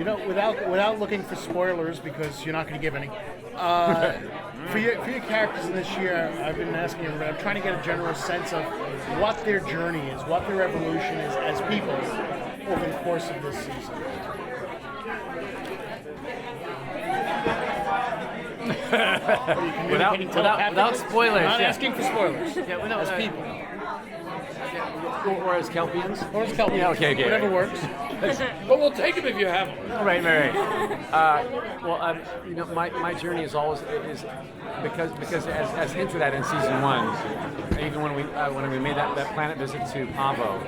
Without looking for spoilers, because you're not going to give any. For your characters in this year, I've been asking everybody. I'm trying to get a general sense of what their journey is, what their evolution is as people over the course of this season. Without spoilers. I'm not asking for spoilers. As people. Or as Kelpians. Or as Kelpians. Yeah, okay. Whatever works. But we'll take them if you have them. Right. My journey is always because as hinted at in season 1, even when we made that planet visit to Pavo,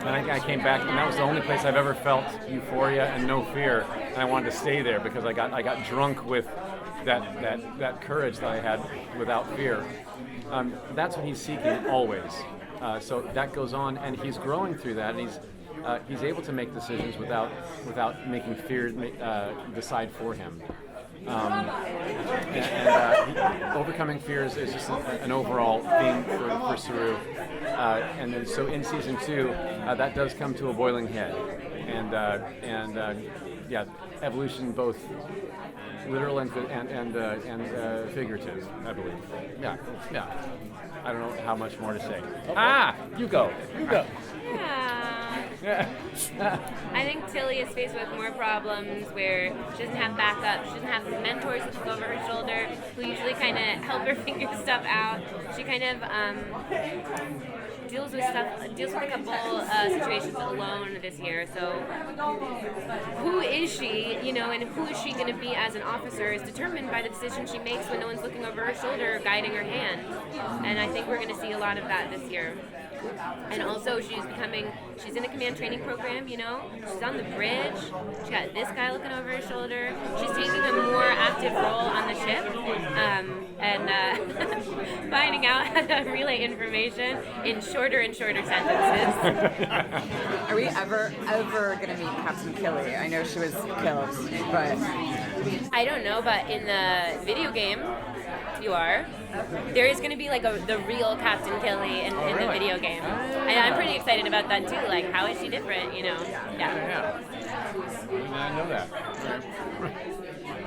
and I came back, and that was the only place I've ever felt euphoria and no fear, and I wanted to stay there because I got drunk with that courage that I had without fear. That's what he's seeking always. So that goes on, and he's growing through that, and he's able to make decisions without making fear decide for him. Overcoming fears is just an overall theme for Saru. And then so in season 2, that does come to a boiling head, and evolution both literal and figurative, I believe. Yeah. I don't know how much more to say. Okay. You go. Yeah. I think Tilly is faced with more problems where she doesn't have backup, she doesn't have mentors that look over her shoulder who usually kind of help her figure stuff out. She kind of deals with a couple situations alone this year. So who is she, and who is she going to be as an officer is determined by the decision she makes when no one's looking over her shoulder or guiding her hand. And I think we're going to see a lot of that this year. And also she's in a command training program, she's on the bridge, she got this guy looking over her shoulder, she's taking a more active role on the ship, and finding out how to relay information in shorter and shorter sentences. Are we ever going to meet Captain Killy? I know she was killed, but... I don't know, but in the video game, you are. There is going to be the real Captain Killy in the video game. And I'm pretty excited about that too. Like, how is she different, Yeah. I know that.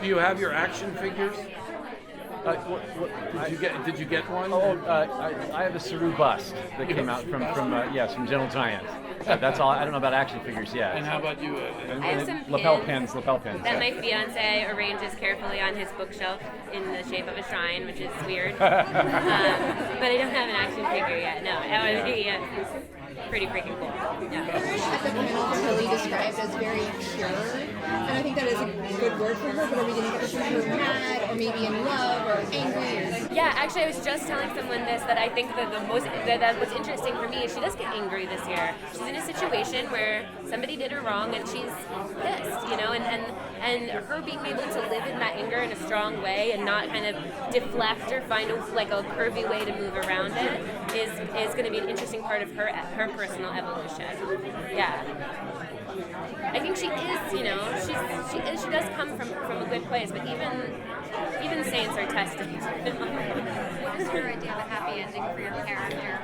Do you have your action figures? Did you get one? I have a Saru bust that came out from Gentle Giant. That's all. I don't know about action figures yet. And how about you? I have some lapel pins. That my fiance arranges carefully on his bookshelf in the shape of a shrine, which is weird. But I don't have an action figure yet. No, that would be pretty freaking cool. Yeah. At the panel, Tilly described as very pure, and I think that is a good word for her. But are we going to get to see her mad, or maybe in love, or angry? Yeah, actually, I was just telling someone this, that I think that that what's interesting for me is she does get angry this year. She's in a situation where somebody did her wrong, and she's pissed, and her being able to live in that anger in a strong way and not kind of deflect or find a curvy way to move around it is going to be an interesting part of her personal evolution. Yeah. I think she is, she does come from a good place, but even saints are tested. What is your idea of a happy ending for your character?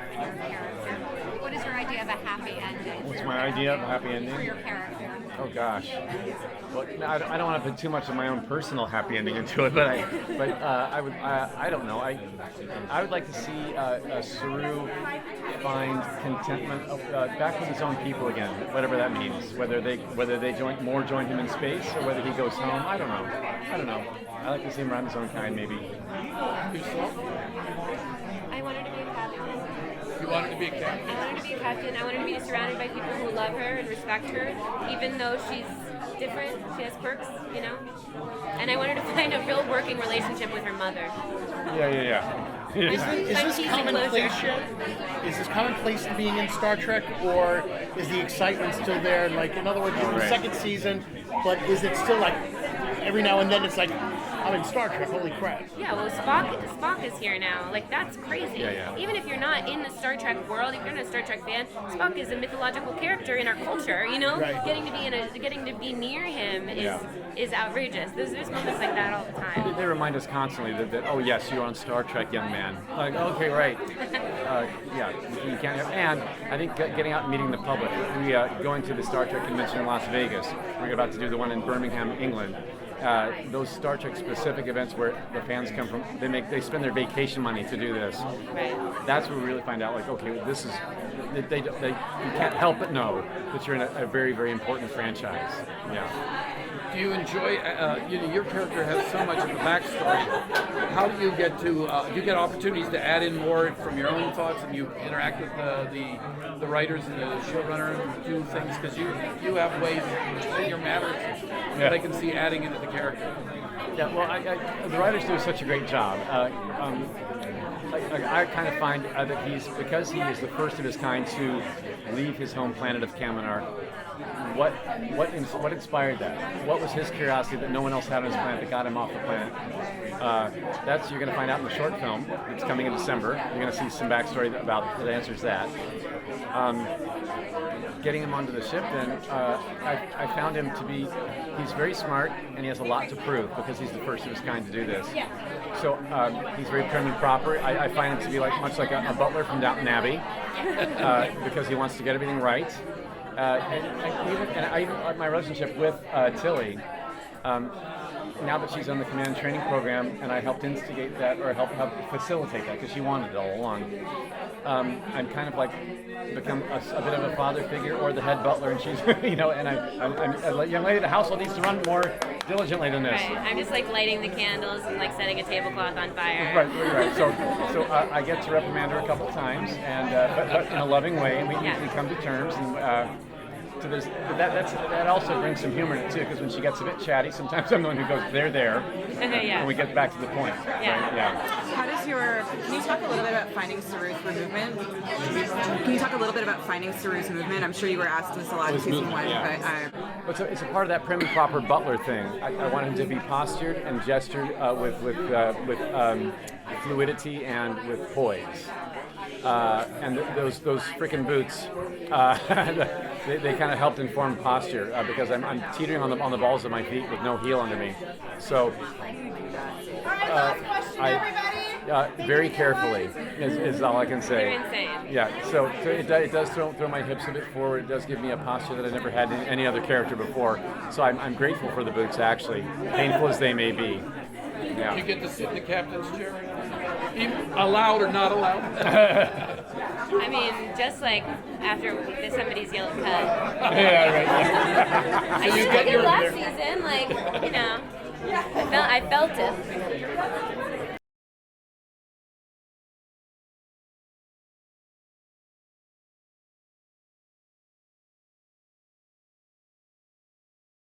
What is your idea of a happy ending? What's my idea of a happy ending? For your character. Oh gosh. Well, I don't want to put too much of my own personal happy ending into it, but I don't know. I would like to see Saru find contentment back with his own people again, whatever that means. Whether they join him in space or whether he goes home. I don't know. I like to see him around his own kind, maybe. I want her to be a captain. You want her to be a captain? I want her to be a captain. I want her to be surrounded by people who love her and respect her, even though she's different. She has quirks, And I want her to find a real working relationship with her mother. Yeah. Is this commonplace yet? Is this commonplace to being in Star Trek, or is the excitement still there? Like, in other words, in the second season, but is it still like every now and then it's like, I'm in Star Trek. Holy crap! Yeah, well, Spock is here now. Like, that's crazy. Yeah. Even if you're not in the Star Trek world, if you're not a Star Trek fan, Spock is a mythological character in our culture. You know, Right. getting to be near him is outrageous. There's moments like that all the time. They remind us constantly that oh yes, you're on Star Trek, young man. Like, okay, right. Yeah, you can't have, and I think getting out and meeting the public. We going to the Star Trek convention in Las Vegas. We're about to do the one in Birmingham, England. Those Star Trek specific events where the fans come from, they spend their vacation money to do this. Right. That's where we really find out, like, okay, this is they you can't help but know that you're in a very, very important franchise. Yeah. Do you enjoy? Your character has so much of a backstory. How do you get to? You get opportunities to add in more from your own thoughts, and you interact with the writers and the showrunner and do things because you have ways in your matters that I can see adding into the character. Yeah, well, the writers do such a great job. I kind of find that because he is the first of his kind to leave his home planet of Kaminar. What inspired that? What was his curiosity that no one else had on his planet that got him off the planet? That's you're going to find out in the short film. It's coming in December. You're going to see some backstory that answers that. Getting him onto the ship, then I found him to be. He's very smart and he has a lot to prove because he's the first of his kind to do this. So he's very prim and proper. I find him to be much like a butler from Downton Abbey because he wants to get everything right. And even my relationship with Tilly, now that she's on the command training program, and I helped instigate that or help facilitate that because she wanted it all along. I'm kind of become a bit of a father figure or the head butler, and she's and I'm a young lady. The household needs to run more diligently than this. Right. I'm just lighting the candles and setting a tablecloth on fire. Right. So I get to reprimand her a couple times, and but in a loving way, and we come to terms. And so that also brings some humor in it too, because when she gets a bit chatty, sometimes I'm the one who goes there, and we get back to the point. Yeah. Right? Yeah. How does can you talk a little bit about finding Saru's movement? Can you talk a little bit about finding Saru's movement? I'm sure you were asked this a lot in season one, but It's a part of that prim and proper butler thing. I want him to be postured and gestured with fluidity and with poise. And those frickin' boots, they kind of helped inform posture because I'm teetering on the balls of my feet with no heel under me. So very carefully is all I can say. You're insane. Yeah, so it does throw my hips a bit forward. It does give me a posture that I never had in any other character before. So I'm grateful for the boots, actually, painful as they may be. Yeah. You get to sit in the captain's chair, allowed or not allowed. I mean, just after somebody's yelled cut. Yeah, right. I did it last season, I felt it.